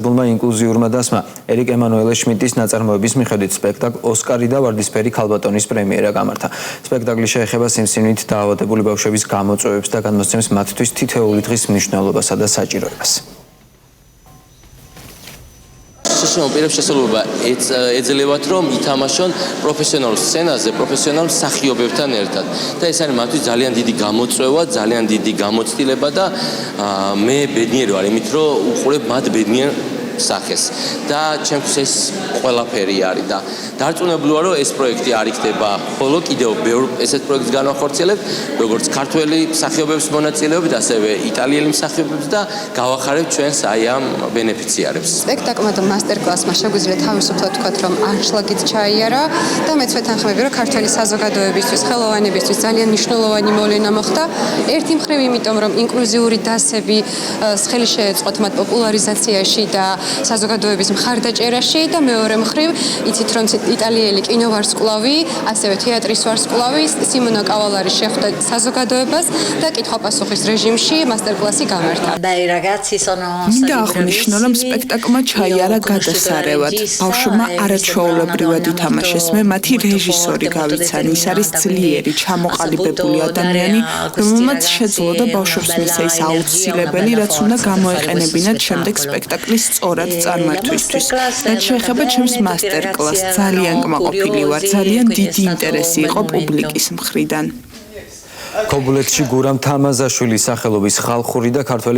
ბულმა ინკლუზიურმა დასმა ერიკ ემანუელე შმიდტის ნაწარმოების მიხედვით სპექტაკლ ოსკარი და ვარდისფერი ქალბატონის პრემიერა გამართა. სპექტაკლი შეეხება სიმსივნით დაავადებული ბავშვების გამოწვევებს და განმოსცემს მათთვის თითოეული დღის მნიშვნელობასა და საჭიროებას. პირებს შესაძლებლობა ეძლევათ, რომ ითამაშონ პროფესიონალურ სცენაზე, პროფესიონალ მსახიობებთან ერთად. და ეს არის მათთვის ძალიან დიდი გამოწვევა, ძალიან დიდი გამოცდილება და მე ბედნიერი ვარ იმით, რომ უყურებ მათ ბედნიერ სახეს. და ჩემთვის ეს ყველაფერი არის და დარწმუნებული ვარ, რომ ეს პროექტი არ იქნება ხოლო კიდევ ბევრ ესეთ პროექტს განვახორციელებ, როგორც ქართველი მსახიობების მონაწილეობით, ასევე იტალიელი მსახიობების და გავახარებ ჩვენს აი ამ ბენეფიციარებს. სპექტაკლმა და მასტერკლასმა შეგვიძლია თავისუფლად ვთქვათ, რომ არჩლაგით ჩაიარა და მეც ვეთანხმები, რომ ქართველი საზოგადოებისთვის, ხელოვანებისთვის ძალიან მნიშვნელოვანი მოვლენა მოხდა. ერთი მხრივ იმიტომ, რომ ინკლუზიური დასები ხელი შეეწყოთ მათ პოპულარიზაციაში და საზოგადოების მხარდაჭერაში და მეორე მხრივ იცით რომ იტალიელი კინოვარსკვლავი, ასევე თეატრის ვარსკვლავი სიმონო კავალარი შეხვდა საზოგადოებას და კითხვა-პასუხის რეჟიმში მასტერკლასი გამართა. მინდა აღნიშნო, რომ სპექტაკლმა ჩაიარა გადასარევად. ბავშვებმა არაჩვეულებრივად ითამაშეს. მე მათი რეჟისორი გავიცანი, ის არის ძლიერი, ჩამოყალიბებული ადამიანი, რომელმაც შეძლო და ბავშვებს მისცა ის აუცილებელი, რაც უნდა გამოეყენებინათ შემდეგ სპექტაკლის სწორად წარმართვისთვის. რაც შეეხება ჩემს მასტერკლასს, ძალიან კმაყოფილი ვარ, ძალიან დიდი ინტერესი იყო პუბლიკის მხრიდან. ქობულეთში გურამ თამაზაშვილის სახელობის ხალხური და ქართველი